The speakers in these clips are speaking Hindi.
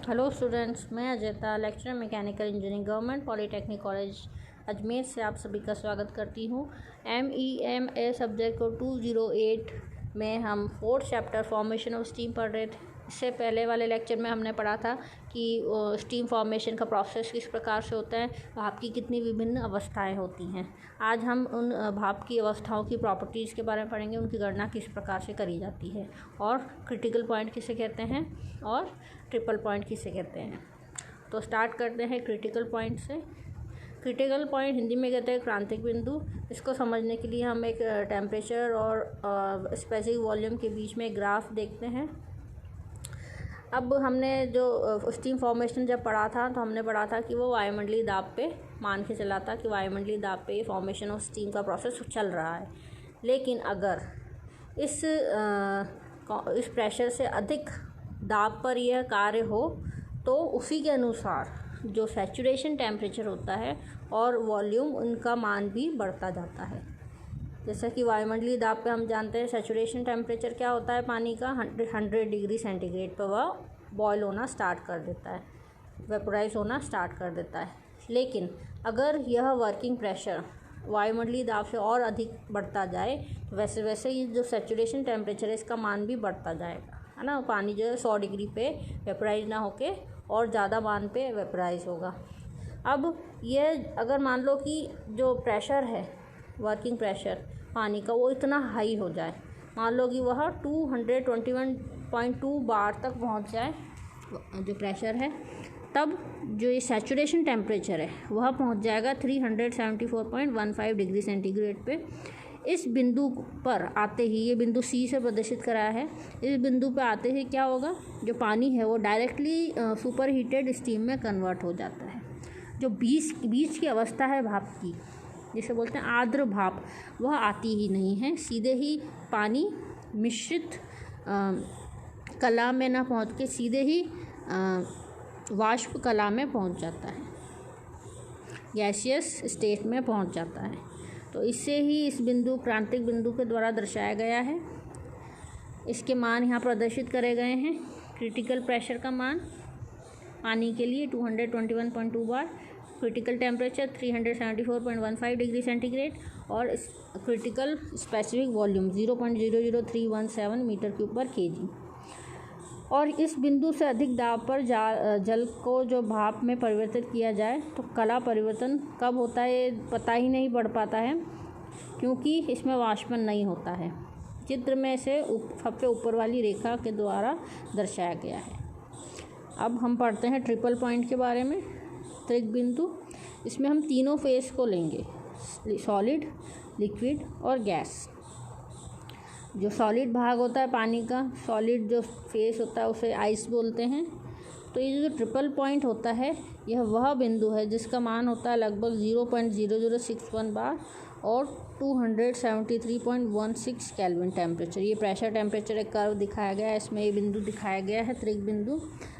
हेलो स्टूडेंट्स, मैं Ajayta lecturer mechanical engineering government polytechnic college Ajmer से आप सभी का स्वागत करती हूँ। MEMA सब्जेक्ट को 208 में हम 4th chapter formation of steam पढ़ रहे थे। इससे पहले वाले लेक्चर में हमने पढ़ा था कि स्टीम फॉर्मेशन का प्रोसेस किस प्रकार से होता है, भाप की कितनी विभिन्न अवस्थाएं होती हैं। आज हम उन भाप की अवस्थाओं की प्रॉपर्टीज़ के बारे में पढ़ेंगे, उनकी गणना किस प्रकार से करी जाती है और क्रिटिकल पॉइंट किसे कहते हैं और ट्रिपल पॉइंट किसे कहते हैं। तो स्टार्ट करते हैं क्रिटिकल पॉइंट से। क्रिटिकल पॉइंट हिंदी में कहते हैं क्रांतिक बिंदु। इसको समझने के लिए हम एक टेम्परेचर और स्पेसिफिक वॉल्यूम के बीच में ग्राफ देखते हैं। अब हमने जो स्टीम फॉर्मेशन जब पढ़ा था तो हमने पढ़ा था कि वो वायुमंडलीय दाब पे मान के चला था कि वायुमंडलीय दाब पे ये फॉर्मेशन ऑफ स्टीम का प्रोसेस चल रहा है। लेकिन अगर इस प्रेशर से अधिक दाब पर यह कार्य हो तो उसी के अनुसार जो सैचुरेशन टेम्परेचर होता है और वॉल्यूम, उनका मान भी बढ़ता जाता है। जैसा कि वायुमंडलीय दाब पे हम जानते हैं सैचुरेशन टेम्परेचर क्या होता है पानी का, 100 डिग्री सेंटीग्रेड पर वह बॉयल होना स्टार्ट कर देता है, वेपोराइज होना स्टार्ट कर देता है। लेकिन अगर यह वर्किंग प्रेशर वायुमंडलीय दाब से और अधिक बढ़ता जाए तो वैसे वैसे ये जो सैचुरेशन टेम्परेचर है इसका मान भी बढ़ता जाएगा, है ना। पानी जो है 100 डिग्री पे वेपोराइज ना होके और ज़्यादा मान पे वेपोराइज होगा। अब ये अगर मान लो कि जो प्रेशर है, वर्किंग प्रेशर पानी का, वो इतना हाई हो जाए, मान लो कि वह 221.2 बार तक पहुंच जाए जो प्रेशर है, तब जो ये सैचुरेशन टेम्परेचर है वह पहुंच जाएगा 374.15 डिग्री सेंटीग्रेड पे। इस बिंदु पर आते ही, ये बिंदु सी से प्रदर्शित कराया है, इस बिंदु पे आते ही क्या होगा, जो पानी है वो डायरेक्टली सुपर हीटेड स्टीम में कन्वर्ट हो जाता है। जो बीच की अवस्था है भाप की, जिसे बोलते हैं आर्द्र भाप, वह आती ही नहीं है, सीधे ही पानी मिश्रित कला में ना पहुंच के सीधे ही वाष्प कला में पहुंच जाता है, गैसियस स्टेट में पहुंच जाता है। तो इससे ही इस बिंदु क्रांतिक बिंदु के द्वारा दर्शाया गया है। इसके मान यहाँ प्रदर्शित करे गए हैं। क्रिटिकल प्रेशर का मान पानी के लिए 221.2 bar, critical temperature 374.15 degree centigrade और critical specific volume 0.00317 metre cube पर kg। और इस बिंदु से अधिक दाब पर जल को जो भाप में परिवर्तित किया जाए तो कला परिवर्तन कब होता है ये पता ही नहीं पड़ पाता है, क्योंकि इसमें वाष्पन नहीं होता है। चित्र में से सबसे ऊपर वाली रेखा के द्वारा दर्शाया गया है। अब हम पढ़ते हैं ट्रिपल पॉइंट के बारे में। त्रिक बिंदु, इसमें हम तीनों फेस को लेंगे, सॉलिड, लिक्विड और गैस। जो सॉलिड भाग होता है पानी का, सॉलिड जो फेस होता है उसे आइस बोलते हैं। तो ये जो ट्रिपल पॉइंट होता है यह वह बिंदु है जिसका मान होता है लगभग 0.0061 बार और 273.16 केल्विन टेम्परेचर। ये प्रेशर टेम्परेचर एक कर्व दिखाया गया है, इसमें ये बिंदु दिखाया गया है त्रिक बिंदु।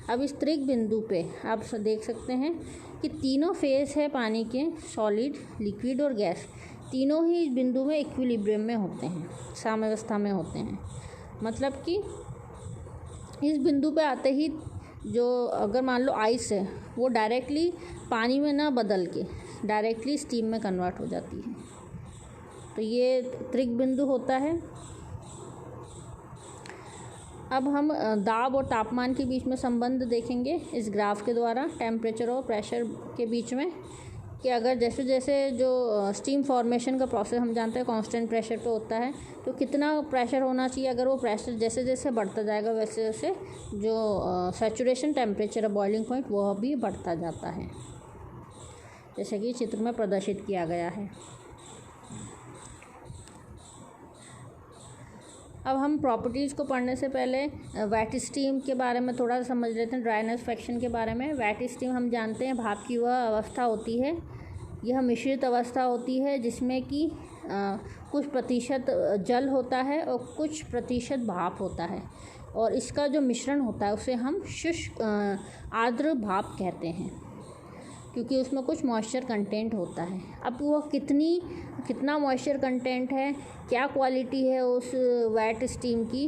अब इस त्रिक बिंदु पे आप देख सकते हैं कि तीनों फेस है पानी के, सॉलिड, लिक्विड और गैस, तीनों ही इस बिंदु में इक्विलिब्रियम में होते हैं, साम्यावस्था में होते हैं। मतलब कि इस बिंदु पे आते ही जो अगर मान लो आइस है वो डायरेक्टली पानी में ना बदल के डायरेक्टली स्टीम में कन्वर्ट हो जाती है। तो ये त्रिक बिंदु होता है। अब हम दाब और तापमान के बीच में संबंध देखेंगे इस ग्राफ के द्वारा, टेम्परेचर और प्रेशर के बीच में, कि अगर जैसे जैसे जो स्टीम फॉर्मेशन का प्रोसेस हम जानते हैं कांस्टेंट प्रेशर पे होता है, तो कितना प्रेशर होना चाहिए, अगर वो प्रेशर जैसे जैसे बढ़ता जाएगा वैसे वैसे जो सैचुरेशन टेम्परेचर है, बॉइलिंग पॉइंट, वह भी बढ़ता जाता है, जैसे कि चित्र में प्रदर्शित किया गया है। अब हम प्रॉपर्टीज़ को पढ़ने से पहले वेट स्टीम के बारे में थोड़ा समझ लेते हैं, ड्राइनेस फ्रैक्शन के बारे में। वेट स्टीम हम जानते हैं भाप की वह अवस्था होती है, यह मिश्रित अवस्था होती है जिसमें कि कुछ प्रतिशत जल होता है और कुछ प्रतिशत भाप होता है, और इसका जो मिश्रण होता है उसे हम शुष्क आर्द्र भाप कहते हैं, क्योंकि उसमें कुछ मॉइस्चर कंटेंट होता है। अब वह कितना मॉइस्चर कंटेंट है, क्या क्वालिटी है उस वेट स्टीम की,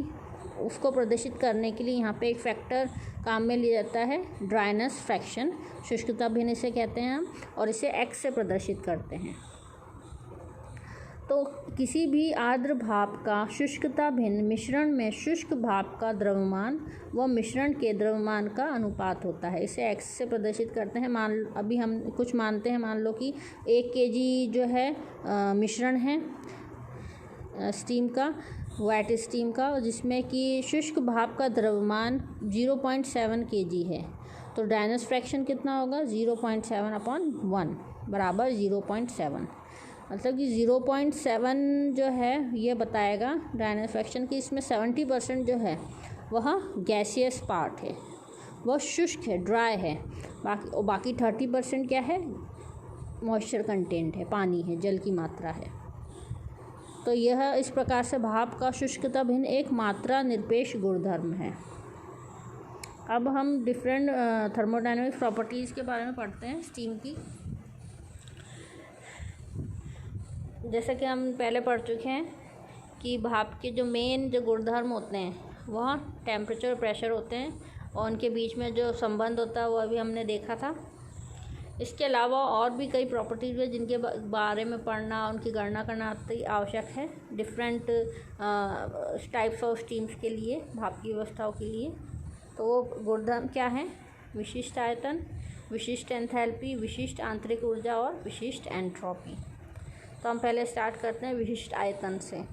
उसको प्रदर्शित करने के लिए यहाँ पे एक फैक्टर काम में लिया जाता है, ड्राइनेस फ्रैक्शन, शुष्कता भिन्न इसे कहते हैं हम, और इसे x से प्रदर्शित करते हैं। तो किसी भी आर्द्र भाप का शुष्कता भिन्न मिश्रण में शुष्क भाप का द्रव्यमान व मिश्रण के द्रव्यमान का अनुपात होता है, इसे x से प्रदर्शित करते हैं। अभी हम कुछ मानते हैं, मान लो कि 1 kg जो है मिश्रण है स्टीम का, वेट स्टीम का, जिसमें कि शुष्क भाप का द्रव्यमान 0.7 kg है, तो ड्राइनेस फ्रैक्शन कितना होगा, 0.7/1 बराबर 0.7, मतलब कि 0.7 जो है ये बताएगा ड्राइनेस फ्रैक्शन की इसमें 70% जो है वह गैसियस पार्ट है, वह शुष्क है, ड्राई है, बाकी 30% क्या है, मॉइस्चर कंटेंट है, पानी है, जल की मात्रा है। तो यह इस प्रकार से भाप का शुष्कता भिन्न एक मात्रा निरपेक्ष गुणधर्म है। अब हम डिफरेंट थर्मोडायनेमिक्स प्रॉपर्टीज़ के बारे में पढ़ते हैं स्टीम की। जैसा कि हम पहले पढ़ चुके हैं कि भाप के जो मेन जो गुणधर्म होते हैं वह टेम्परेचर और प्रेशर होते हैं, और उनके बीच में जो संबंध होता है वह भी हमने देखा था। इसके अलावा और भी कई प्रॉपर्टीज़ हैं जिनके बारे में पढ़ना, उनकी गणना करना आवश्यक है डिफरेंट टाइप्स ऑफ स्टीम्स के लिए, भाप की व्यवस्थाओं के लिए। तो वो गुणधर्म क्या हैं, विशिष्ट आयतन, विशिष्ट एंथैल्पी, विशिष्ट आंतरिक ऊर्जा और विशिष्ट एंट्रोपी। तो हम पहले स्टार्ट करते हैं विशिष्ट आयतन से।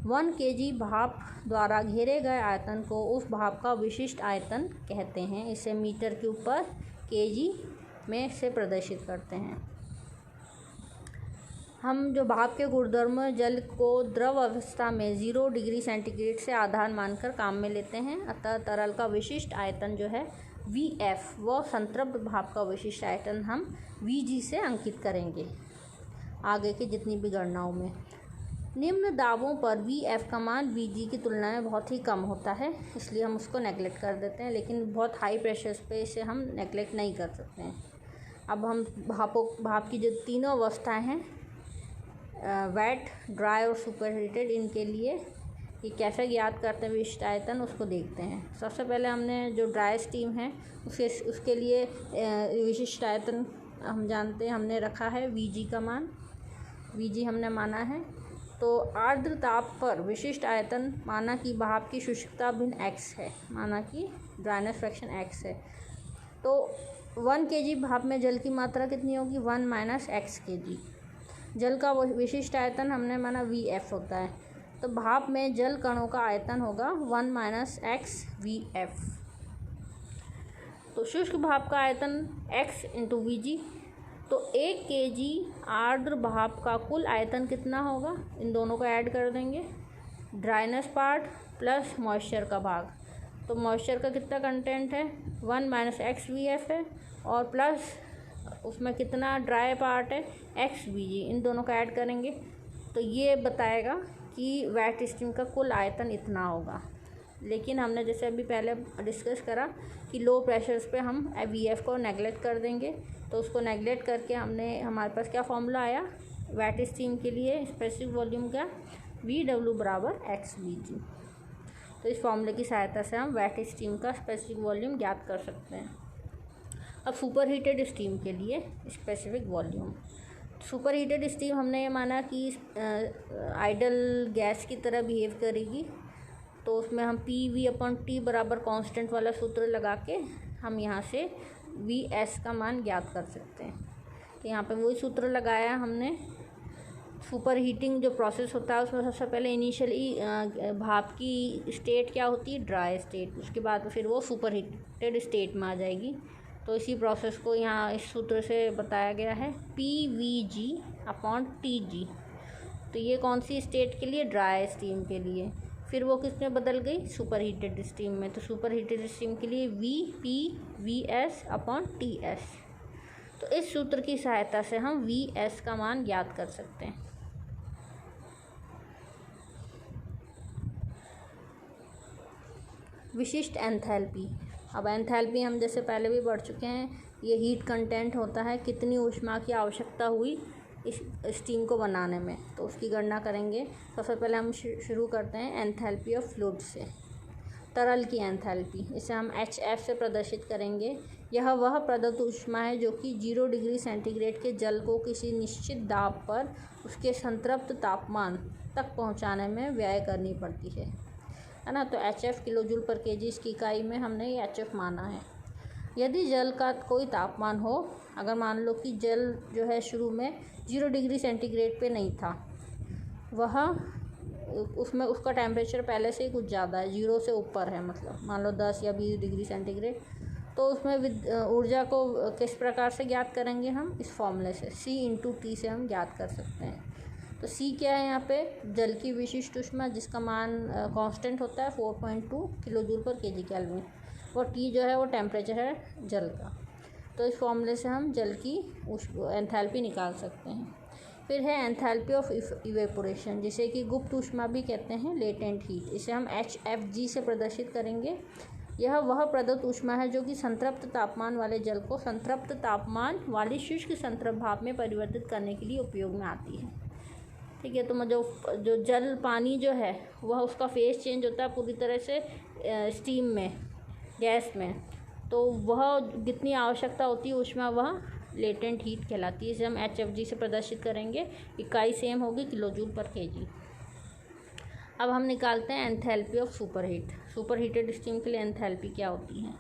1 kg भाप द्वारा घेरे गए आयतन को उस भाप का विशिष्ट आयतन कहते हैं, इसे मीटर क्यूब पर kg में से प्रदर्शित करते हैं। हम जो भाप के गुणधर्म जल को द्रव अवस्था में 0 डिग्री सेंटीग्रेड से आधार मानकर काम में लेते हैं, अतः तरल का विशिष्ट आयतन जो है Vf व संतृप्त भाप का विशिष्ट आयतन हम Vg से अंकित करेंगे आगे की जितनी भी गणनाओं में। निम्न दाबों पर Vf का मान Vg की तुलना में बहुत ही कम होता है, इसलिए हम उसको नेगलेक्ट कर देते हैं, लेकिन बहुत हाई प्रेशर्स पे इसे हम नेगलेक्ट नहीं कर सकते हैं। अब हम भाप की जो तीनों अवस्थाएं हैं, वेट, ड्राई और सुपर हीटेड, इनके लिए ये कैसे ज्ञात करते हैं विशिष्ट आयतन, उसको देखते हैं। सबसे पहले हमने जो ड्राई स्टीम है उसके लिए विशिष्ट आयतन हम जानते हैं, हमने रखा है Vg का मान, Vg हमने माना है। तो आर्द्र ताप पर विशिष्ट आयतन माना कि भाप की शुष्कता भिन्न x है, माना कि ड्राइनेस फ्रैक्शन x है। तो 1 kg भाप में जल की मात्रा कितनी होगी, 1 - x kg। जल का विशिष्ट आयतन हमने माना Vf होता है, तो भाप में जल कणों का आयतन होगा 1 - x Vf। तो शुष्क भाप का आयतन x × Vg। तो 1 kg आर्द्र भाप का कुल आयतन कितना होगा, इन दोनों को ऐड कर देंगे, ड्राइनेस पार्ट प्लस मॉइस्चर का भाग। तो मॉइस्चर का कितना कंटेंट है, 1 - x Vf है, और प्लस उसमें कितना ड्राई पार्ट है, x Vg, इन दोनों को ऐड करेंगे तो ये बताएगा कि वेट स्टीम का कुल आयतन इतना होगा। लेकिन हमने जैसे अभी पहले डिस्कस करा कि लो प्रेशर्स पे हम Vf को नेगलेक्ट कर देंगे, तो उसको नेगलेक्ट करके हमारे पास क्या फॉर्मूला आया वेट स्टीम के लिए, स्पेसिफिक वॉल्यूम का Vw = x Vg। तो इस फॉर्मूले की सहायता से हम वेट स्टीम का स्पेसिफिक वॉल्यूम ज्ञात कर सकते हैं। अब सुपर हीटेड स्टीम के लिए specific volume, super heated steam हमने ये माना कि आइडल गैस की तरह बिहेव करेगी, तो उसमें हम PV/T बराबर कांस्टेंट वाला सूत्र लगा के हम यहाँ से Vs का मान ज्ञात कर सकते हैं। तो यहाँ पे वही सूत्र लगाया हमने। सुपर हीटिंग जो प्रोसेस होता है उसमें सबसे पहले इनिशियली भाप की स्टेट क्या होती है, ड्राई स्टेट, उसके बाद फिर वो सुपर हीटेड स्टेट में आ जाएगी। तो इसी प्रोसेस को यहाँ इस सूत्र से बताया गया है PVg/Tg। तो ये कौन सी स्टेट के लिए, ड्राई स्टीम के लिए। फिर वो किस में बदल गई, सुपर हीटेड स्टीम में। तो सुपर हीटेड स्टीम के लिए VPVs/Ts। तो इस सूत्र की सहायता से हम Vs का मान ज्ञात कर सकते हैं। विशिष्ट एंथैल्पी। अब एंथैल्पी हम जैसे पहले भी बढ़ चुके हैं, ये हीट कंटेंट होता है, कितनी ऊष्मा की आवश्यकता हुई इस स्टीम को बनाने में, तो उसकी गणना करेंगे। सबसे पहले हम शुरू करते हैं एंथैल्पी ऑफ फ्लूइड से। तरल की एंथैल्पी, इसे हम HF से प्रदर्शित करेंगे। यह वह प्रदत्त ऊष्मा है जो कि 0 डिग्री सेंटीग्रेड के जल को किसी निश्चित दाब पर उसके संतृप्त तापमान तक पहुंचाने में व्यय करनी पड़ती है ना। तो HF किलोजूल पर केजी इसकी इकाई में हमने ये HF माना है। यदि जल का कोई तापमान हो, अगर मान लो कि जल जो है शुरू में 0 डिग्री सेंटीग्रेड पे नहीं था, वह उसमें उसका टेम्परेचर पहले से ही कुछ ज़्यादा है, 0 से ऊपर है, मतलब मान लो 10 या 20 डिग्री सेंटीग्रेड, तो उसमें ऊर्जा को किस प्रकार से ज्ञात करेंगे हम? इस फॉर्मूले से C/T से हम ज्ञात कर सकते हैं। तो C क्या है यहाँ पे? जल की विशिष्ट ऊष्मा, जिसका मान कांस्टेंट होता है 4.2 किलोजूल पर केजी केल्विन, और T जो है वो टेम्परेचर है जल का। तो इस फॉर्मूले से हम जल की एंथैल्पी निकाल सकते हैं। फिर है एंथैल्पी ऑफ इवेपोरेशन, जिसे कि गुप्त ऊष्मा भी कहते हैं, लेटेंट हीट, इसे हम HFG से प्रदर्शित करेंगे। यह वह प्रदत्त ऊष्मा है जो कि संतृप्त तापमान वाले जल को संतृप्त तापमान वाली शुष्क संतृप्त भाप में परिवर्तित करने के लिए उपयोग में आती है। ठीक है, तो जो जल पानी जो है वह उसका फेस चेंज होता है पूरी तरह से स्टीम में, गैस में, तो वह जितनी आवश्यकता होती है ऊष्मा वह लेटेंट हीट कहलाती है। इसे हम HFG से प्रदर्शित करेंगे, इकाई सेम होगी किलोजूल पर केजी। अब हम निकालते हैं enthalpy of superheat. Superheated steam के लिए एंथैल्पी क्या होती है?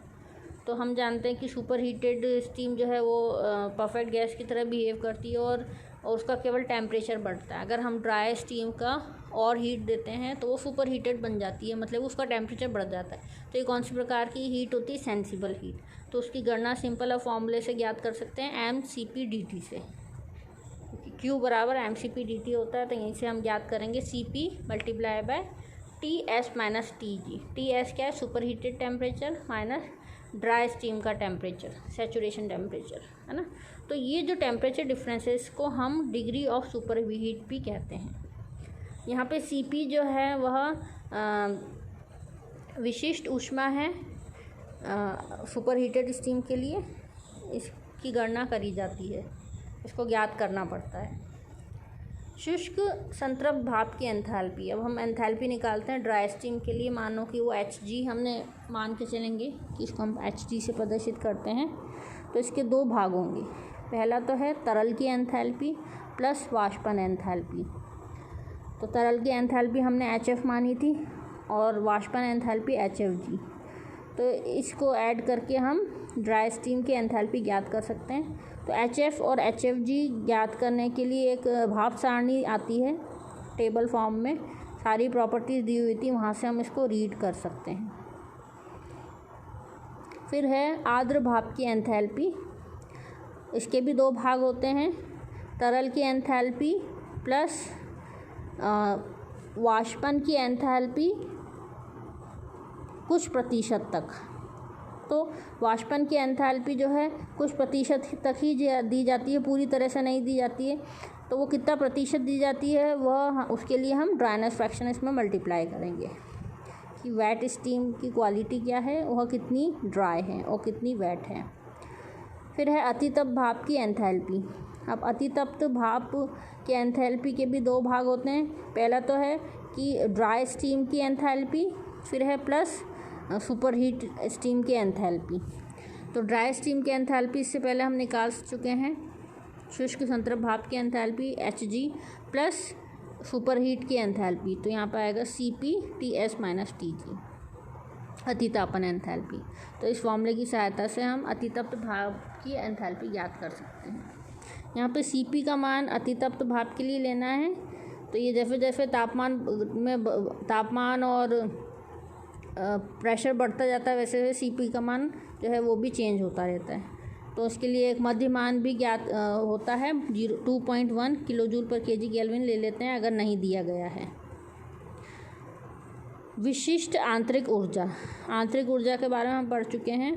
तो हम जानते हैं कि सुपरहीटेड स्टीम जो है वो परफेक्ट गैस की तरह बिहेव करती है और उसका केवल टेम्परेचर बढ़ता है। अगर हम ड्राई स्टीम का और हीट देते हैं तो वो सुपर हीटेड बन जाती है, मतलब उसका टेम्परेचर बढ़ जाता है। तो ये कौन सी प्रकार की हीट होती है? Sensible heat. तो उसकी गणना सिंपल और फॉर्मूले से ज्ञात कर सकते हैं, mCp/dt से। Q बराबर mCp/dt होता है, तो यहीं से हम ज्ञात करेंगे Cp multiply by Ts minus Tg। Ts क्या है? Super heated temperature minus dry steam का टेम्परेचर, सैचुरेशन टेम्परेचर, है ना। तो ये जो टेम्परेचर डिफरेंस है इसको हम डिग्री ऑफ सुपर हीट भी कहते हैं। यहाँ पे Cp जो है वह विशिष्ट ऊष्मा है सुपर हीटेड स्टीम के लिए, इसकी गणना करी जाती है, इसको ज्ञात करना पड़ता है। शुष्क संतृप्त भाप की एंथैल्पी, अब हम एंथैल्पी निकालते हैं ड्राई स्टीम के लिए। मानो कि वो Hg हमने मान के चलेंगे कि इसको हम Hg से प्रदर्शित करते हैं। तो इसके दो भाग होंगे, पहला तो है तरल की एंथैल्पी प्लस वाष्पन एंथैल्पी। तो तरल की एंथैल्पी हमने HF मानी थी और वाष्पन एंथैल्पी HFG। तो इसको ऐड करके हम ड्राई स्टीम की एंथैल्पी ज्ञात कर सकते हैं। तो HF और HFG ज्ञात करने के लिए एक भाप सारणी आती है टेबल फॉर्म में, सारी प्रॉपर्टीज़ दी हुई थी, वहाँ से हम इसको रीड कर सकते हैं। फिर है आर्द्र भाप की एंथैल्पी, इसके भी दो भाग होते हैं, तरल की एंथैल्पी प्लस वाष्पन की एंथैल्पी कुछ प्रतिशत तक। तो वाष्पन की एंथैल्पी जो है कुछ प्रतिशत तक ही दी जाती है, पूरी तरह से नहीं दी जाती है। तो वो कितना प्रतिशत दी जाती है वह उसके लिए हम ड्राइनेस फ्रैक्शन इसमें मल्टीप्लाई करेंगे कि वेट स्टीम की क्वालिटी क्या है, वह कितनी ड्राई है और कितनी वेट है। फिर है अतितप्त भाप की एंथैल्पी। अब अतितप्त भाप की एंथैल्पी के भी दो भाग होते हैं, पहला तो है कि ड्राई स्टीम की एंथैल्पी, फिर है प्लस सुपर हीट स्टीम की एंथैल्पी। तो ड्राई स्टीम की एंथैल्पी इससे पहले हम निकाल चुके हैं, शुष्क संतृप्त भाप की enthalpy Hg plus super heat की एंथैल्पी, तो यहाँ पर आएगा Cp Ts माइनस Tg, अतितापन एंथैल्पी। तो इस फॉर्मूले की सहायता से हम अतितप्त भाप की एंथैल्पी ज्ञात कर सकते हैं। यहाँ पे Cp का मान अतितप्त भाप के लिए लेना है। तो ये जैसे जैसे तापमान और प्रेशर बढ़ता जाता है वैसे वैसे Cp का मान जो है वो भी चेंज होता रहता है। तो उसके लिए एक मध्य मान भी ज्ञात होता है, 2.1 किलोजूल पर केजी केल्विन ले लेते हैं अगर नहीं दिया गया है। विशिष्ट आंतरिक ऊर्जा, आंतरिक ऊर्जा के बारे में हम पढ़ चुके हैं।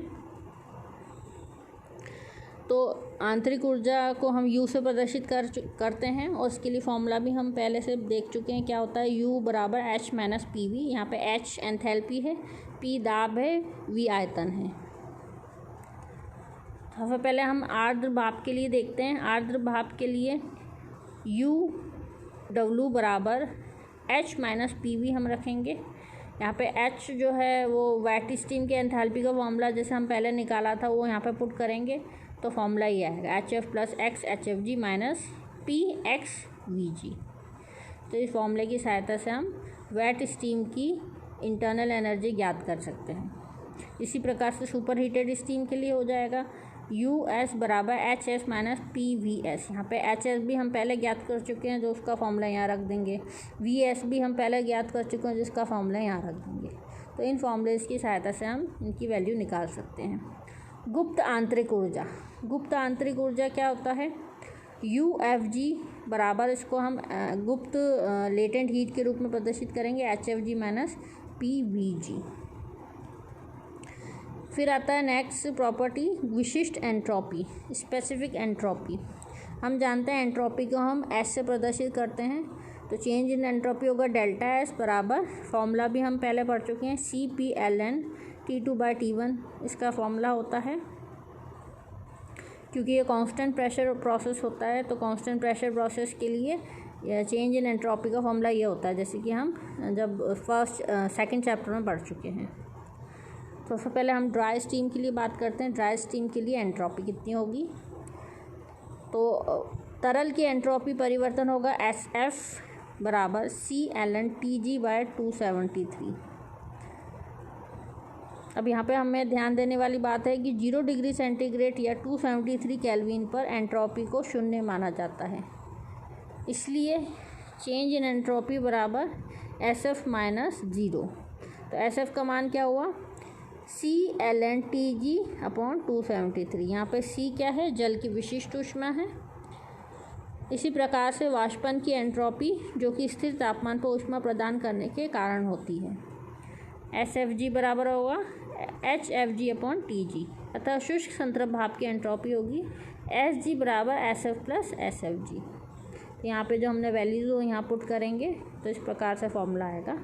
तो आंतरिक ऊर्जा को हम U से प्रदर्शित करते हैं और इसके लिए फॉर्मूला भी हम पहले से देख चुके हैं, क्या होता है U बराबर H माइनस PV। यहाँ पे H एंथैल्पी है, P दाब है, V आयतन है। सबसे पहले हम आर्द्र भाप के लिए देखते हैं। आर्द्र भाप के लिए U W बराबर H माइनस PV हम रखेंगे। यहाँ पे H जो है वो वेट स्टीम के एंथैल्पी का फॉर्मूला जैसे हम पहले निकाला था वो यहाँ पे पुट करेंगे तो फॉर्मूला ये आएगा HF + X HFG - P XVG। तो इस फॉर्मूले की सहायता से हम वेट स्टीम की इंटरनल एनर्जी ज्ञात कर सकते हैं। इसी प्रकार से सुपर हीटेड स्टीम के लिए हो जाएगा US = HS - PVS। यहाँ पे HS भी हम पहले ज्ञात कर चुके हैं जो उसका फॉर्मूला यहाँ रख देंगे, VS भी हम पहले ज्ञात कर चुके हैं जिसका फॉर्मूला यहाँ रख देंगे। तो इन फॉर्मूलेज की सहायता से हम इनकी वैल्यू निकाल सकते हैं। गुप्त आंतरिक ऊर्जा, गुप्त आंतरिक ऊर्जा क्या होता है? UFG बराबर इसको हम गुप्त लेटेंट हीट के रूप में प्रदर्शित करेंगे HFG - PVG। फिर आता है नेक्स्ट प्रॉपर्टी विशिष्ट एंट्रोपी, स्पेसिफिक एंट्रोपी। हम जानते हैं एंट्रोपी को हम S से प्रदर्शित करते हैं, तो चेंज इन एंट्रोपी होगा ΔS बराबर, फॉर्मूला भी हम पहले पढ़ चुके हैं, CP ln T2/T1 इसका फॉर्मूला होता है। क्योंकि ये कांस्टेंट प्रेशर प्रोसेस होता है तो कांस्टेंट प्रेशर प्रोसेस के लिए चेंज इन एंट्रोपी का फॉर्मूला ये होता है, जैसे कि हम जब सेकंड चैप्टर में पढ़ चुके हैं। तो सबसे पहले हम ड्राई स्टीम के लिए बात करते हैं। ड्राई स्टीम के लिए एंट्रोपी कितनी होगी? तो तरल की एंट्रोपी परिवर्तन होगा SF बराबर C ln TG/273। अब यहाँ पे हमें ध्यान देने वाली बात है कि 0 डिग्री सेंटीग्रेड या 273 केल्विन पर एंट्रोपी को 0 माना जाता है, इसलिए चेंज इन एंट्रोपी बराबर SF - 0। तो SF का मान क्या हुआ? C ln TG/273। यहाँ पे C क्या है? जल की विशिष्ट ऊष्मा है। इसी प्रकार से वाष्पन की एंट्रोपी जो कि स्थिर तापमान पर ऊष्मा प्रदान करने के कारण होती है, SFG बराबर होगा HFG/TG। अतः शुष्क संतृप्त भाप की एंट्रोपी होगी SG बराबर SF + SFG। तो यहाँ पे जो हमने वैल्यूज यहाँ पुट करेंगे तो इस प्रकार से फॉर्मूला आएगा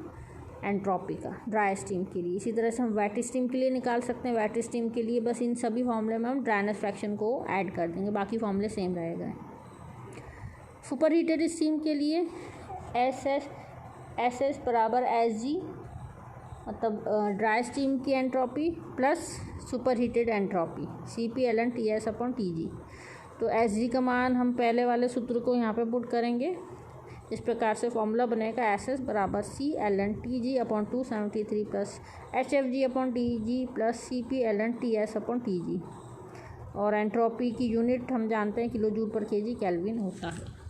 एंट्रोपी का ड्राई स्टीम के लिए। इसी तरह से हम वेट स्टीम के लिए निकाल सकते हैं। वेट स्टीम के लिए बस इन सभी फॉर्मूले में हम ड्राइनेस फ्रैक्शन को ऐड कर देंगे, बाकी फॉर्मूले सेम रहेगा। सुपर हीटेड स्टीम के लिए SS बराबर SG, मतलब ड्राई स्टीम की entropy plus super heated entropy CP ln TS/TG। तो SG का मान हम पहले वाले सूत्र को यहाँ पे पुट करेंगे। इस प्रकार से फॉर्मूला बनेगा SS बराबर C ln TG/273 plus HFG/TG plus CP ln TS/TG। और एंट्रोपी की यूनिट हम जानते हैं kJ/kg केल्विन होता है।